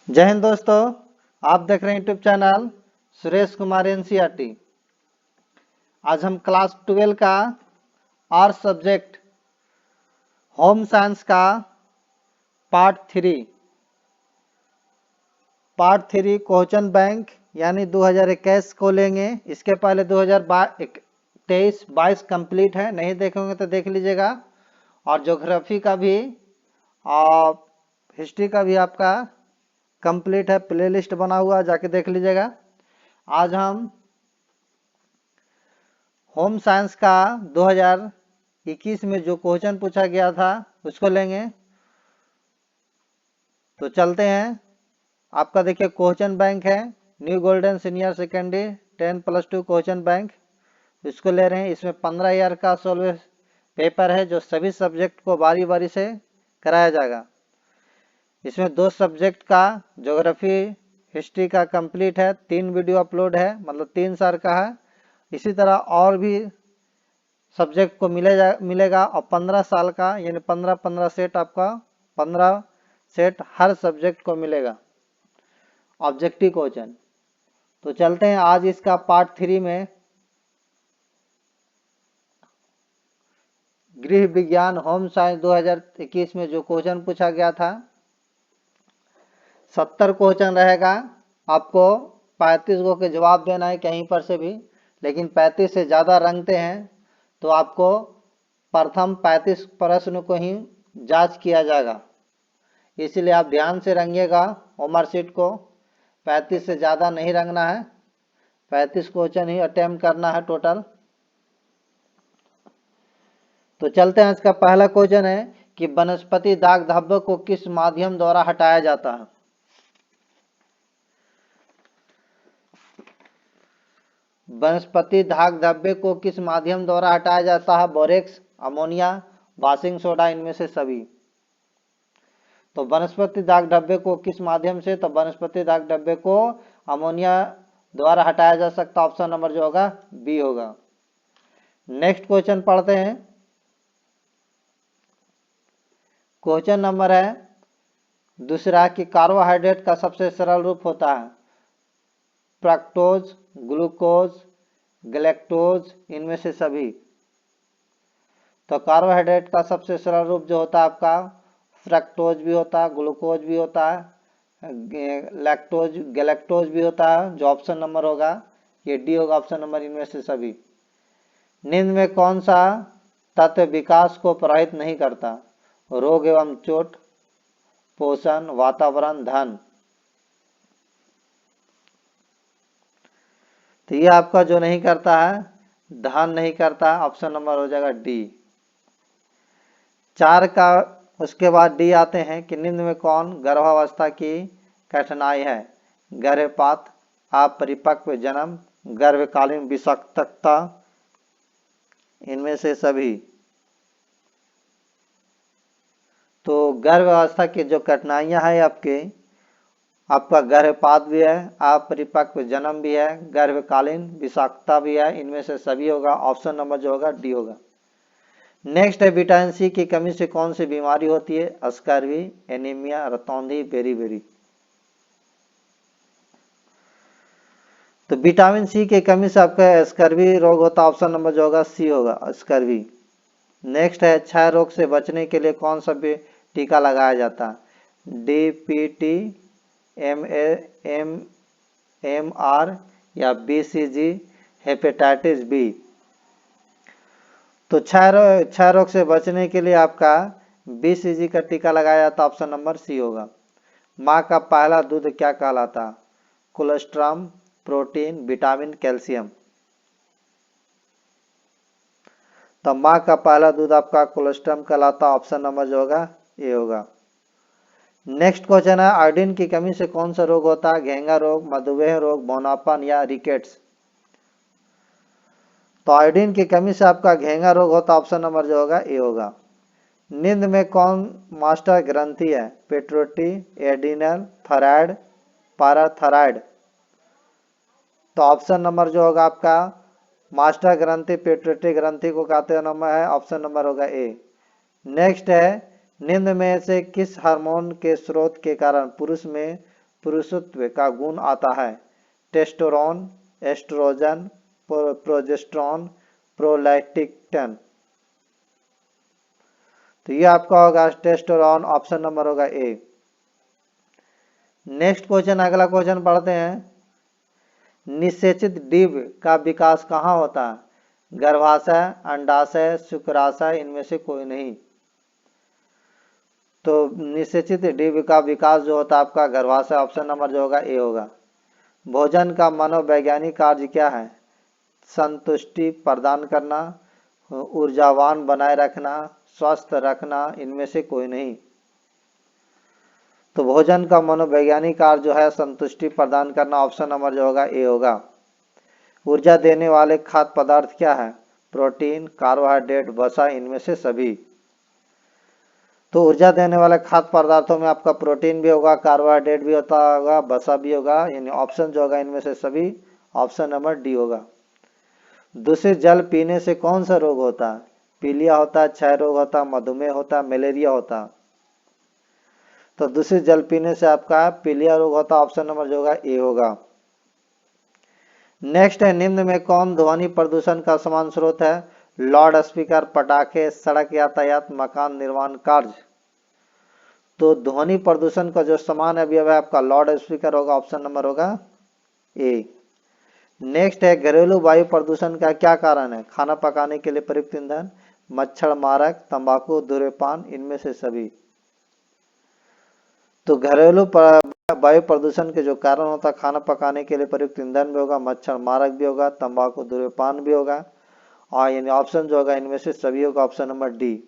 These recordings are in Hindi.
जय हिंद दोस्तों, आप देख रहे हैं YouTube channel Suresh Kumar NCERT. आज हम क्लास 12 का आर सब्जेक्ट होम साइंस का पार्ट थ्री क्वेश्चन बैंक यानी 2021 को लेंगे। इसके पहले 2023-22 कंप्लीट है, नहीं देखेंगे तो देख लीजिएगा। और ज्योग्राफी का भी और हिस्ट्री का भी आपका कंप्लीट है, प्लेलिस्ट बना हुआ, जाके देख लीजिएगा। आज हम होम साइंस का 2021 में जो क्वेश्चन पूछा गया था उसको लेंगे। तो चलते हैं। आपका देखिए क्वेश्चन बैंक है new golden senior secondary 10+2 question bank, इसको ले रहे हैं। इसमें 15 ईयर का सोल्व पेपर है जो सभी सब्जेक्ट को बारी बारी से कराया जाएगा। इसमें 2 सब्जेक्ट का ज्योग्राफी हिस्ट्री का कंप्लीट है, 3 वीडियो अपलोड है, मतलब 3 साल का है। इसी तरह और भी सब्जेक्ट को मिलेगा और 15 साल का यानी 15 सेट, आपका 15 सेट हर सब्जेक्ट को मिलेगा ऑब्जेक्टिव क्वेश्चन। तो चलते हैं आज इसका पार्ट 3 में गृह विज्ञान होम साइंस 2021 में जो क्वेश्चन पूछा गया था 70 क्वेश्चन रहेगा। आपको 35 को के जवाब देना है कहीं पर से भी, लेकिन 35 से ज़्यादा रंगते हैं तो आपको प्रथम 35 प्रश्न को ही जांच किया जाएगा। इसलिए आप ध्यान से रंगिएगा होमवर्क शीट को, 35 से ज़्यादा नहीं रंगना है, 35 क्वेश्चन ही अटेम्प्ट करना है टोटल। तो चलते हैं। इसका पहला क्वेश्चन है कि वनस्पति दाग धब्बे को किस माध्यम द्वारा हटाया जाता है। वनस्पति दाग धब्बे को किस माध्यम द्वारा हटाया जाता है? बोरेक्स, अमोनिया, वाशिंग सोडा, इनमें से सभी। तो वनस्पति दाग धब्बे को किस माध्यम से? तो वनस्पति दाग धब्बे को अमोनिया द्वारा हटाया जा सकता। ऑप्शन नंबर जो होगा बी होगा। नेक्स्ट क्वेश्चन पढ़ते हैं। क्वेश्चन नंबर है दूसरा कि कार्बोहाइड्रेट का सबसे सरल रूप होता है फ्रक्टोज, ग्लूकोज, गैलेक्टोज, इनमें से सभी। तो कार्बोहाइड्रेट का सबसे सरल रूप जो होता है आपका फ्रक्टोज भी होता है, ग्लूकोज भी होता है, लैक्टोज गैलेक्टोज भी होता है, जो ऑप्शन नंबर होगा ये डी होगा, ऑप्शन नंबर इनमें से सभी। निम्न में कौन सा तत्व विकास को प्रभावित नहीं करता? रोग एवं चोट, पोषण, वातावरण, धन। तो ये आपका जो नहीं करता है धन नहीं करता, ऑप्शन नंबर हो जाएगा डी। 4 का उसके बाद डी आते हैं कि निम्न में कौन गर्भावस्था की कठिनाई है? गर्भपात, अपरिपक्व जन्म, गर्भकालीन विषाक्तता, इनमें से सभी। तो गर्भावस्था की जो कठिनाइयां हैं आपका गर्भपात भी है, अपरिपक्व जन्म भी है, गर्भकालीन विषाक्तता भी है, इनमें से सभी होगा। ऑप्शन नंबर जो होगा डी होगा। नेक्स्ट है विटामिन सी की कमी से कौन सी बीमारी होती है? स्कर्वी, एनीमिया, रतौंधी, बेरी। तो विटामिन सी की कमी से आपका स्कर्वी रोग होता है, ऑप्शन नंबर जो होगा सी होगा, स्कर्वी। नेक्स्ट है क्षय रोग से बचने के लिए कौन सा टीका लगाया जाता है? DPT, MR या BCG, हेपेटाइटिस बी। तो क्षय रोग से बचने के लिए आपका BCG का टीका लगाया जाता, ऑप्शन नंबर सी होगा। माँ का पहला दूध क्या कहलाता? Cholesterol, protein, vitamin, calcium. तो माँ का पहला दूध आपका कोलेस्ट्रॉल कहलाता, ऑप्शन नंबर जो होगा ए होगा। नेक्स्ट क्वेश्चन है आयोडीन की कमी से कौन सा रोग होता है? घेंगा रोग, मधुमेह रोग, मोनापन या रिकेट्स। तो आयोडीन की कमी से आपका घेंगा रोग होता, ऑप्शन नंबर जो होगा ए होगा। निम्न में कौन मास्टर ग्रंथि है? Pituitary, adrenal, thyroid, parathyroid. तो ऑप्शन नंबर जो होगा आपका मास्टर ग्रंथि पिट्यूटरी ग्रंथि को कहते नंबर है, ऑप्शन नंबर होगा ए। नेक्स्ट है निम्न में से किस हार्मोन के स्रोत के कारण पुरुष में पुरुषत्व का गुण आता है। Testosterone, estrogen, progesterone, prolactin. तो ये आपका होगा टेस्टोस्टेरोन, ऑप्शन नंबर होगा ए। नेक्स्ट क्वेश्चन, अगला क्वेश्चन पढ़ते हैं। निषेचित डिंब का विकास कहाँ होता है? गर्भाशय, अंडाशय, शुक्राशय, इनमें से कोई नहीं। तो निषेचित डिंब का विकास जो होता है आपका गर्भाशय, ऑप्शन नंबर जो होगा ए होगा। भोजन का मनोवैज्ञानिक कार्य क्या है? संतुष्टि प्रदान करना, ऊर्जावान बनाए रखना, स्वस्थ रखना, इनमें से कोई नहीं। तो भोजन का मनोवैज्ञानिक कार्य जो है संतुष्टि प्रदान करना, ऑप्शन नंबर जो होगा ए होगा। ऊर्जा देने वाले खाद्य पदार्थ क्या है? प्रोटीन, कार्बोहाइड्रेट, वसा, इनमें से सभी। तो ऊर्जा देने वाले खाद्य पदार्थों में आपका प्रोटीन भी होगा, कार्बोहाइड्रेट भी होता होगा, वसा भी होगा, यानी ऑप्शन जो होगा इनमें से सभी, ऑप्शन नंबर डी होगा। दूषित जल पीने से कौन सा रोग होता है? पीलिया होता है, क्षय रोग होता है, मधुमेह होता है, मलेरिया होता है। तो दूषित जल पीने से आपका पीलिया रोग होता है, ऑप्शन नंबर जो होगा ए होगा। नेक्स्ट है, निम्न में कौन ध्वनि प्रदूषण का समान स्रोत है? लाउड स्पीकर, पटाखे, सड़क यातायात, मकान निर्माण कार्य। तो ध्वनि प्रदूषण का जो समान अवयव है आपका लाउड स्पीकर होगा, ऑप्शन नंबर होगा ए। नेक्स्ट है, घरेलू वायु प्रदूषण का क्या कारण है? खाना पकाने के लिए प्रयुक्त ईंधन, मच्छर मारक, तंबाकू, धूम्रपान, इनमें से सभी। तो घरेलू वायु प्रदूषण के जो कारण होता है खाना पकाने के लिए प्रयुक्त ईंधन भी होगा, मच्छर मारक भी होगा, तंबाकू, धूम्रपान भी होगा, और यानी ऑप्शन जो होगा इनमें से सभी होगा, option number D.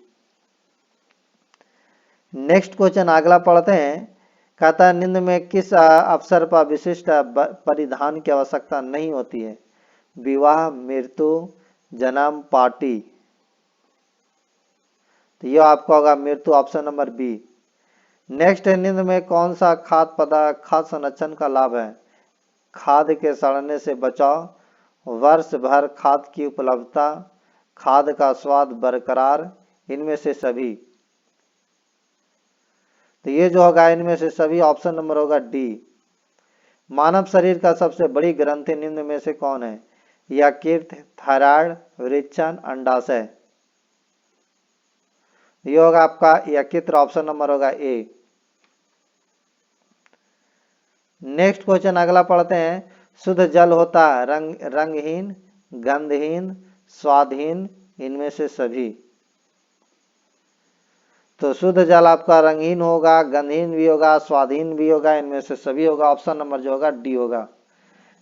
Next question अगला पढ़ते हैं। कहता है निम्न में किस अवसर पर विशिष्ट परिधान की आवश्यकता नहीं होती है? विवाह, मृत्यु, जन्म, पार्टी। तो यह आपका होगा मृत्यु, ऑप्शन नंबर बी। नेक्स्ट है, निम्न में कौन सा खाद्य संरक्षण का लाभ है? खाद्य के सड़ने से बचाव, वर्ष भर खाद्य की उपलब्धता, खाद्य का स्वाद बरकरार, इनमें से सभी। तो ये जो होगा इनमें से सभी, ऑप्शन नंबर होगा डी। मानव शरीर का सबसे बड़ी ग्रंथि निम्न में से कौन है? यकृत, थायराइड, वृषण, अंडाशय। ये होगा आपका यकृत, ऑप्शन नंबर होगा ए। नेक्स्ट क्वेश्चन अगला पढ़ते हैं। शुद्ध जल होता है रंगहीन, गंधहीन, स्वादहीन, इनमें से सभी। तो शुद्ध जल आपका रंगहीन होगा, गंधहीन भी होगा, स्वादहीन भी होगा, इनमें से सभी होगा, ऑप्शन नंबर जो होगा डी होगा।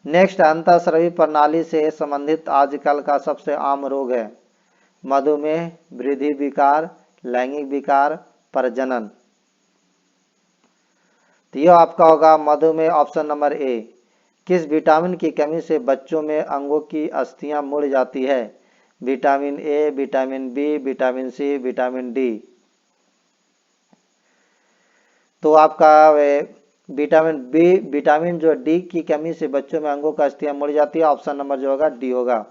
नेक्स्ट, अंतःस्रावी प्रणाली से संबंधित आजकल का सबसे आम रोग है? मधुमेह, वृद्धि विकार, लैंगिक विकार, प्रजनन। तो यह आपका होगा मधुमेह, ऑप्शन नंबर ए। किस विटामिन की कमी से बच्चों में अंगों की अस्थियां मुड़ जाती है? Vitamin A, vitamin B, vitamin C, vitamin D. तो आपका विटामिन जो डी की कमी से बच्चों में अंगों का अस्थियां मुड़ जाती है, ऑप्शन नंबर जो होगा डी होगा।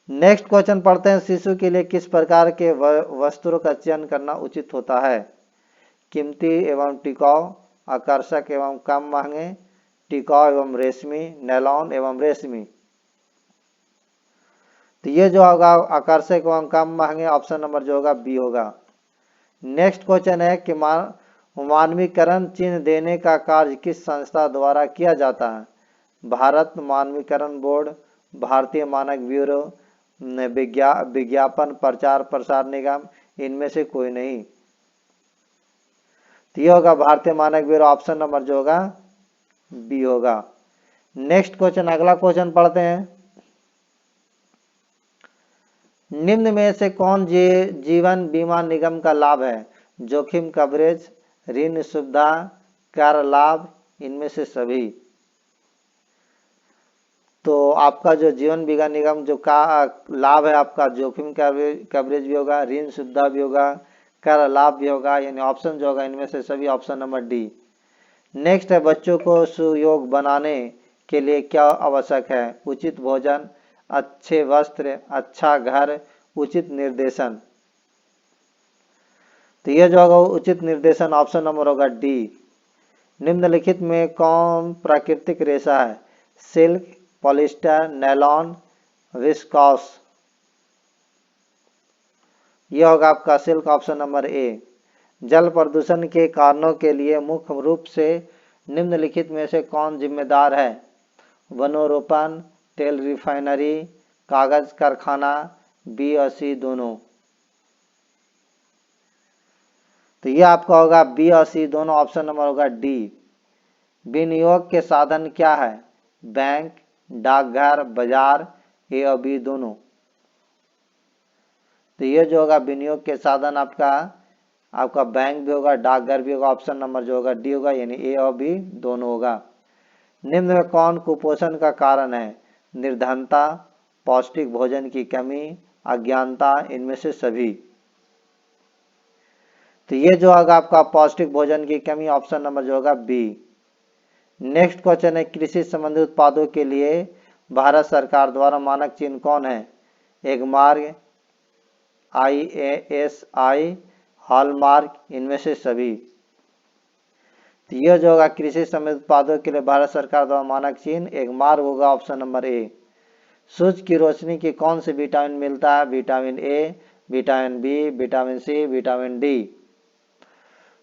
नेक्स्ट क्वेश्चन पढ़ते हैं। शिशु के लिए किस प्रकार के वस्त्रों का चयन करना उचित होता है? कीमती एवं टिकाऊ, आकर्षक एवं कम महंगे, टिकाऊ एवं रेशमी, नैलॉन एवं रेशमी। तो ये जो होगा आकर्षक एवं कम महंगे, ऑप्शन नंबर जो होगा बी होगा। नेक्स्ट क्वेश्चन है कि मानवीकरण चिन्ह देने का कार्य किस संस्था द्वारा किया जाता है? भारत मानवीकरण बोर्ड, भारतीय मानक ब्यूरो, विज्ञापन प्रचार प्रसार निगम, इनमें से कोई नहीं। तो ये होगा भारतीय मानक ब्यूरो, ऑप्शन नंबर जो होगा बी होगा। नेक्स्ट क्वेश्चन अगला क्वेश्चन पढ़ते हैं। निम्न में से कौन जीवन बीमा निगम का लाभ है? जोखिम कवरेज, ऋण सुविधा, कर लाभ, इनमें से सभी। तो आपका जो जीवन बीमा निगम जो का लाभ है आपका जोखिम कवरेज भी होगा, ऋण सुविधा भी होगा, कर लाभ भी होगा, यानी ऑप्शन जो होगा इनमें से सभी, ऑप्शन नंबर डी। नेक्स्ट है, बच्चों को सुयोग बनाने के लिए क्या आवश्यक है? उचित भोजन, अच्छे वस्त्र, अच्छा घर, उचित निर्देशन। तो यह जो होगा उचित निर्देशन, ऑप्शन नंबर होगा डी। निम्नलिखित में कौन प्राकृतिक रेशा है? Silk, polyester, nylon, viscous. यह होगा आपका सिल्क, ऑप्शन नंबर ए। जल प्रदूषण के कारणों के लिए मुख्य रूप से निम्नलिखित में से कौन जिम्मेदार है? वनोरोपण, तेल रिफाइनरी, कागज कारखाना, बी और सी दोनों। तो ये आपका होगा बी और सी दोनों, ऑप्शन नंबर होगा डी। विनियोग के साधन क्या है? बैंक, डाकघर, बाजार, ए और बी दोनों। तो ये जो होगा विनियोग के साधन आपका बैंक भी होगा, डाकघर भी होगा, ऑप्शन नंबर जो होगा डी होगा, यानी ए और बी दोनों होगा। निम्न में कौन कुपोषण का कारण है? निर्धनता, पौष्टिक भोजन की कमी, अज्ञानता, इनमें से सभी। तो ये जो होगा आपका पौष्टिक भोजन की कमी, ऑप्शन नंबर जो होगा बी। नेक्स्ट क्वेश्चन है, कृषि संबंधी उत्पादों के लिए भारत सरकार द्वारा मानक चिन्ह कौन है? एगमार्क, IASI, हॉलमार्क, इनमें से सभी। तो यह जो होगा कृषि संबंधित उत्पादों के लिए भारत सरकार द्वारा मानक चिन्ह एगमार्क होगा, ऑप्शन नंबर ए। सूर्य की रोशनी की कौन से विटामिन मिलता है? Vitamin A, vitamin B, vitamin C, vitamin D.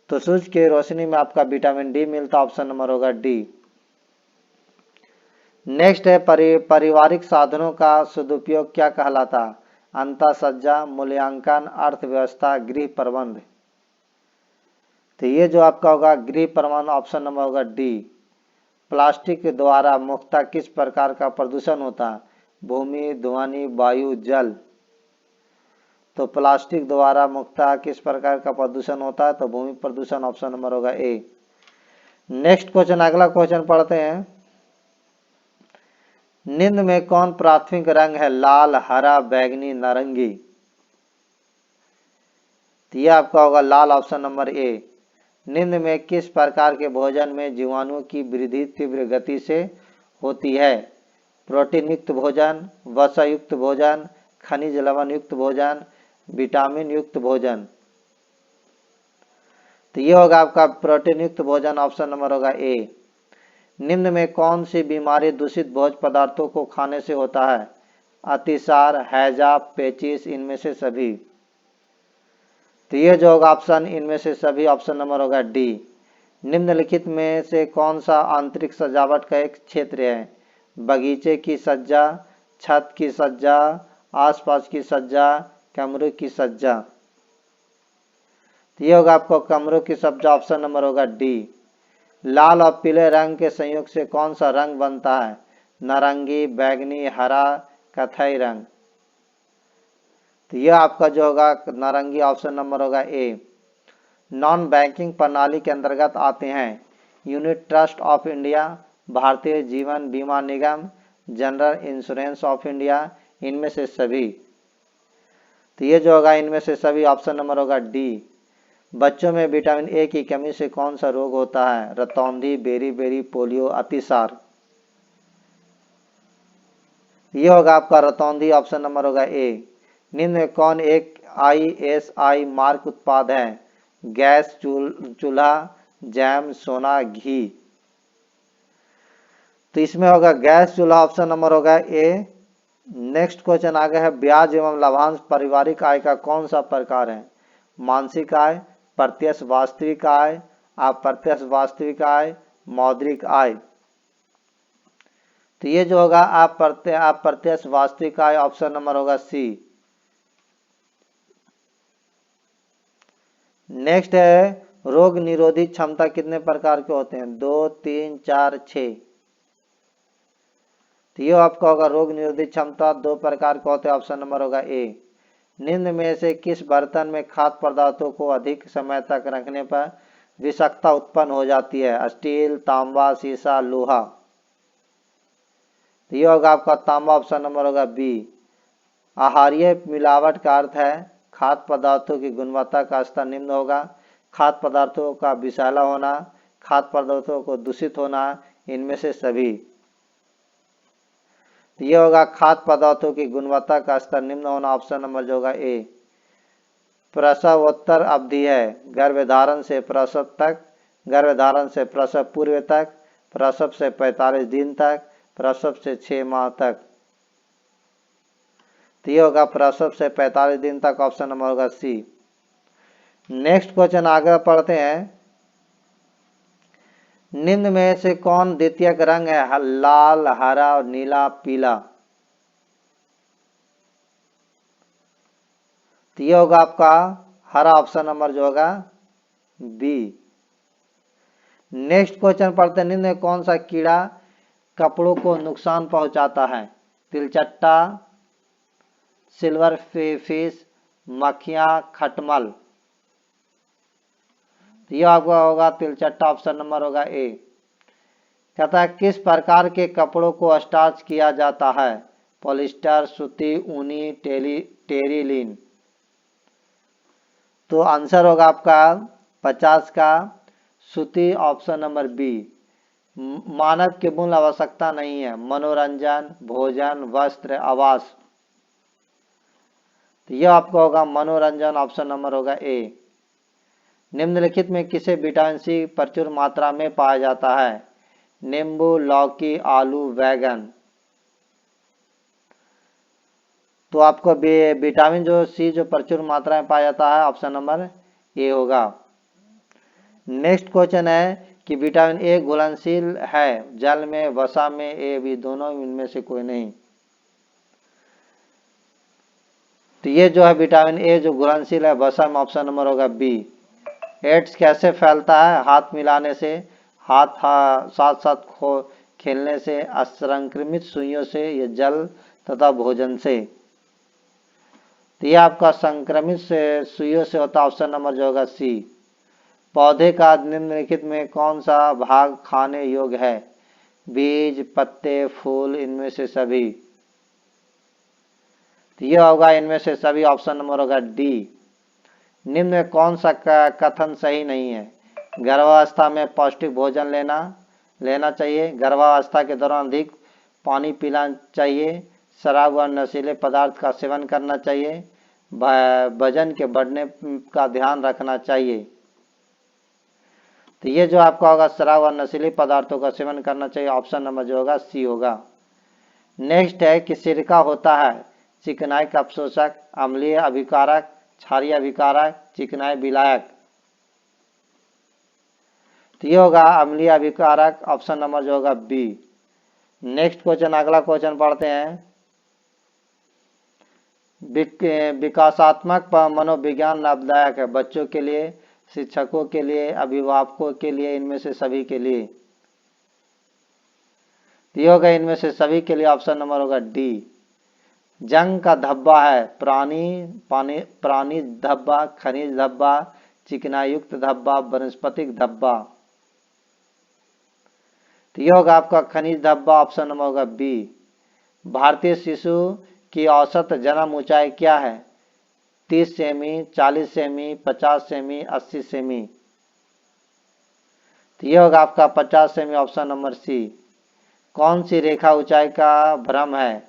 तो सूर्य की रोशनी में आपका विटामिन डी मिलता है, ऑप्शन नंबर होगा डी। नेक्स्ट है, पारिवारिक साधनों का सदुपयोग क्या कहलाता? अंतःसज्जा, मूल्यांकन, अर्थव्यवस्था, गृह प्रबंध। तो ये जो आपका होगा गृह प्रबंध, ऑप्शन नंबर होगा डी। प्लास्टिक के द्वारा मुख्यतः किस प्रकार का प्रदूषण होता है? भूमि, ध्वनि, वायु, जल। तो प्लास्टिक द्वारा मुख्यतः किस प्रकार का प्रदूषण होता है? तो भूमि प्रदूषण, ऑप्शन नंबर होगा ए। नेक्स्ट क्वेश्चन, अगला क्वेश्चन पढ़ते हैं। निम्न में कौन प्राथमिक रंग है? लाल, हरा, बैंगनी, नारंगी। तो यह आपका होगा लाल, ऑप्शन नंबर ए। निम्न में किस प्रकार के भोजन में जीवाणुओं की वृद्धि तीव्र गति से होती है? प्रोटीन युक्त भोजन, वसा युक्त भोजन, खनिज लवण युक्त भोजन, विटामिन युक्त भोजन। तो ये होगा आपका प्रोटीन युक्त भोजन, ऑप्शन नंबर होगा ए। निम्न में कौन सी बीमारी दूषित भोज्य पदार्थों को खाने से होता है? अतिसार, हैजा, पेचिश, इनमें से सभी। तो ये जो होगा ऑप्शन इनमें से सभी, ऑप्शन नंबर होगा डी। निम्नलिखित में से कौन सा आंतरिक सजावट का एक क्षेत्र है? बगीचे की सज्जा, छत की सज्जा, आसपास की सज्जा, कमरों की सज्जा। तो ये होगा आपको कमरों की सज्जा, ऑप्शन नंबर होगा डी। लाल और पीले रंग के संयोग से कौन सा रंग बनता है? नारंगी, बैंगनी, हरा, कथई रंग। तो यह आपका जो होगा नारंगी, ऑप्शन नंबर होगा ए। नॉन बैंकिंग प्रणाली के अंतर्गत आते हैं unit trust of India, Bharatiya Jeevan बीमा निगम, जनरल इंश्योरेंस ऑफ इंडिया, इनमें से सभी। तो ये जो होगा इनमें से सभी, ऑप्शन नंबर होगा डी। बच्चों में विटामिन ए की कमी से कौन सा रोग होता है? रतौंधी, बेरी, पोलियो, अतिसार। ये होगा आपका रतौंधी, ऑप्शन नंबर होगा ए। निम्न में कौन एक ISI मार्क उत्पाद है? गैस चूल्हा, जैम, सोना, घी। तो इसमें होगा गैस चूल्हा, ऑप्शन नंबर होगा ए। नेक्स्ट क्वेश्चन आगे है, ब्याज एवं लाभांश पारिवारिक आय का कौन सा प्रकार है? मानसिक आय, प्रत्यक्ष वास्तविक आय, अप्रत्यक्ष वास्तविक आय, मौद्रिक आय। तो ये जो होगा अप्रत्यक्ष वास्तविक आय, ऑप्शन नंबर होगा सी। नेक्स्ट है, रोग निरोधी क्षमता कितने प्रकार के होते हैं? 2, 3, 4, 6। तो ये आपका होगा रोग निरोधी क्षमता 2 प्रकार के होते हैं, ऑप्शन नंबर होगा ए। निम्न में से किस बर्तन में खाद्य पदार्थों को अधिक समय तक रखने पर विषाक्तता उत्पन्न हो जाती है? स्टील, तांबा, शीशा, लोहा। तो ये होगा आपका तांबा, ऑप्शन नंबर होगा बी। आहारीय मिलावट का अर्थ है खाद्य पदार्थों की गुणवत्ता का स्तर निम्न होगा, खाद्य पदार्थों का विषैला होना, खाद्य पदार्थों को दूषित होना, इनमें से सभी। तो ये होगा खाद्य पदार्थों की गुणवत्ता का स्तर निम्न होना, ऑप्शन नंबर जो होगा ए। प्रसवोत्तर अवधि है गर्भधारण से प्रसव तक गर्भधारण से प्रसव पूर्व तक, प्रसव से 45 दिन तक, प्रसव से 6 माह तक। तो ये होगा प्रसव से 45 दिन तक, ऑप्शन नंबर होगा सी। नेक्स्ट क्वेश्चन आगे पढ़ते हैं। निम्न में से कौन द्वितीयक रंग है? लाल, हरा और नीला, पीला। तो ये होगा आपका हरा, ऑप्शन नंबर जो होगा बी। नेक्स्ट क्वेश्चन पढ़ते हैं। निम्न में कौन सा कीड़ा कपड़ों को नुकसान पहुंचाता है? तिलचट्टा, सिल्वर फिश, मक्खियां, खटमल। तो यह आपका होगा तिलचट्टा, ऑप्शन नंबर होगा ए। कहता है किस प्रकार के कपड़ों को स्टार्च किया जाता है? पॉलिस्टर, सूती, ऊनी, टेरिलिन। तो आंसर होगा आपका 50 का सूती, ऑप्शन नंबर बी। मानव की मूल आवश्यकता नहीं है, मनोरंजन, भोजन, वस्त्र, आवास। तो यह आपका होगा मनोरंजन, ऑप्शन नंबर होगा ए। निम्नलिखित में किसे विटामिन सी प्रचुर मात्रा में पाया जाता है? नींबू, लौकी, आलू, बैगन। तो आपको विटामिन जो सी जो प्रचुर मात्रा में पाया जाता है, ऑप्शन नंबर ए होगा। नेक्स्ट क्वेश्चन है कि विटामिन ए घुलनशील है जल में, वसा में, ए भी दोनों, इनमें से कोई नहीं। तो ये जो है विटामिन ए जो घुलनशील है वसा में, ऑप्शन नंबर होगा बी। एड्स कैसे फैलता है? हाथ मिलाने से, हाथ साथ साथ खेलने से, असंक्रमित सुइयों से, या जल तथा भोजन से। तो यह आपका संक्रमित से सुइयों से होता है, ऑप्शन नंबर जो होगा सी। पौधे का निम्नलिखित में कौन सा भाग खाने योग्य है? बीज, पत्ते, फूल, इनमें से सभी। तो यह होगा इनमें से सभी, ऑप्शन नंबर होगा डी। निम्न में कौन सा कथन सही नहीं है? गर्भावस्था में पौष्टिक भोजन लेना चाहिए, गर्भावस्था के दौरान अधिक पानी पीना चाहिए, शराब व नशीले पदार्थ का सेवन करना चाहिए, वजन के बढ़ने का ध्यान रखना चाहिए। तो ये जो आपका होगा शराब व नशीले पदार्थों का सेवन करना चाहिए, ऑप्शन नंबर जो होगा सी होगा। नेक्स्ट है कि सिरका होता है चिकनाई का अवशोषक, अम्लीय अभिकारक, क्षारीय अभिकारक, चिकनाई विलायक। तो ये होगा अम्लीय अभिकारक, ऑप्शन नंबर जो होगा बी। नेक्स्ट क्वेश्चन, अगला क्वेश्चन पढ़ते हैं। विकासात्मक मनोविज्ञान लाभदायक है बच्चों के लिए, शिक्षकों के लिए, अभिभावकों के लिए, इनमें से सभी के लिए। ये होगा इनमें से सभी के लिए, ऑप्शन नंबर होगा डी। जंग का धब्बा है प्राणी धब्बा, खनिज धब्बा, चिकनायुक्त धब्बा, वनस्पतिक धब्बा। तो ये होगा आपका खनिज धब्बा, ऑप्शन नंबर होगा बी। भारतीय शिशु की औसत जन्म ऊंचाई क्या है? 30 सेमी, 40 सेमी, 50 सेमी, 80 सेमी। तो ये होगा आपका 50 सेमी, ऑप्शन नंबर सी। कौन सी रेखा ऊंचाई का भ्रम है?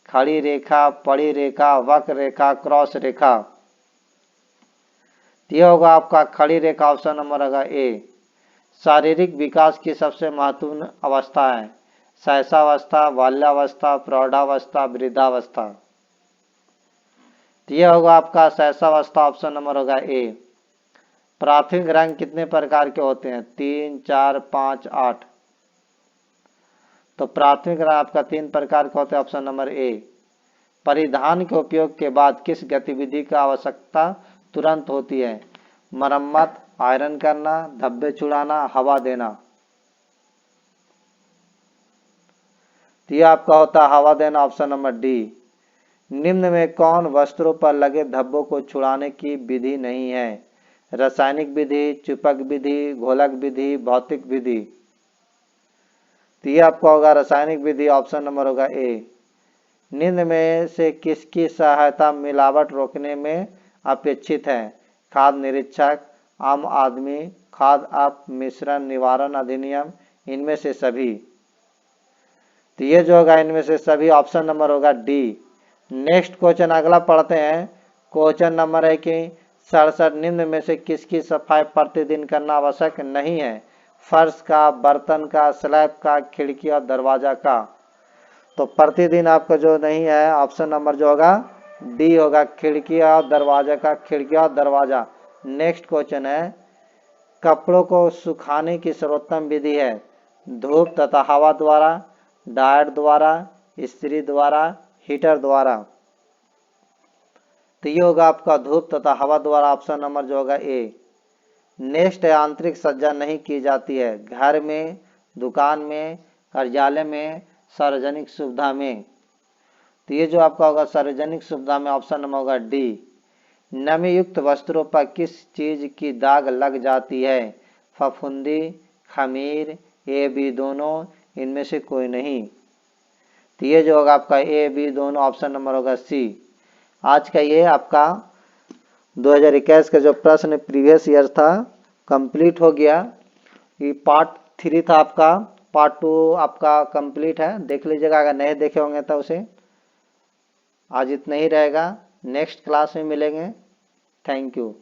खड़ी रेखा, पड़ी रेखा, वक्र रेखा, क्रॉस रेखा। यह होगा आपका खड़ी रेखा, ऑप्शन नंबर होगा ए। शारीरिक विकास की सबसे महत्वपूर्ण अवस्था है? शैशवावस्था, बाल्यावस्था, प्रौढ़ावस्था, वृद्धावस्था। यह होगा आपका शैशवावस्था, ऑप्शन नंबर होगा ए। प्राथमिक रंग कितने प्रकार के होते हैं? 3, 4, 5, 8। तो प्राथमिक रंग आपका 3 प्रकार का होता है, ऑप्शन नंबर ए। परिधान के उपयोग के बाद किस गतिविधि का आवश्यकता तुरंत होती है? मरम्मत, आयरन करना, धब्बे छुड़ाना, हवा देना। तो यह आपका होता है हवा देना, ऑप्शन नंबर डी। निम्न में कौन वस्त्रों पर लगे धब्बों को छुड़ाने की विधि नहीं है? रासायनिक विधि, चिपक विधि, घोलक विधि, भौतिक विधि। तो यह आपका होगा रासायनिक विधि, ऑप्शन नंबर होगा ए। निम्न में से किसकी सहायता मिलावट रोकने में अपेक्षित है? खाद्य निरीक्षक, आम आदमी, खाद्य अपमिश्रण निवारण अधिनियम, इनमें से सभी। तो ये जो होगा इनमें से सभी, ऑप्शन नंबर होगा डी। नेक्स्ट क्वेश्चन अगला पढ़ते हैं। क्वेश्चन नंबर है कि 67 निम्न में से किसकी सफाई प्रतिदिन करना आवश्यक नहीं है? फर्श का, बर्तन का, स्लैब का, खिड़की और दरवाजा का। तो प्रतिदिन आपका जो नहीं है ऑप्शन नंबर जो होगा डी होगा, खिड़की और दरवाजा का, खिड़की और दरवाजा। नेक्स्ट क्वेश्चन है, कपड़ों को सुखाने की सर्वोत्तम विधि है धूप तथा हवा द्वारा, ड्रायर द्वारा, इस्त्री द्वारा, हीटर द्वारा। तो ये होगा आपका धूप तथा हवा द्वारा, ऑप्शन नंबर जो होगा ए। नेक्स्ट है, आंतरिक सज्जा नहीं की जाती है घर में, दुकान में, कार्यालय में, सार्वजनिक सुविधा में। तो ये जो आपका होगा सार्वजनिक सुविधा में, ऑप्शन नंबर होगा डी। नमी युक्त वस्त्रों पर किस चीज की दाग लग जाती है? फफूंदी, खमीर, ए बी दोनों, इनमें से कोई नहीं। तो ये जो होगा आपका ए बी दोनों, ऑप्शन नंबर होगा सी। आज का ये आपका 2021 का जो प्रश्न प्रीवियस ईयर था कंप्लीट हो गया। ये पार्ट 3 था आपका, पार्ट 2 आपका कंप्लीट है, देख लीजिएगा, अगर नहीं देखे होंगे तो उसे। आज इतना ही रहेगा, नेक्स्ट क्लास में मिलेंगे। Thank you.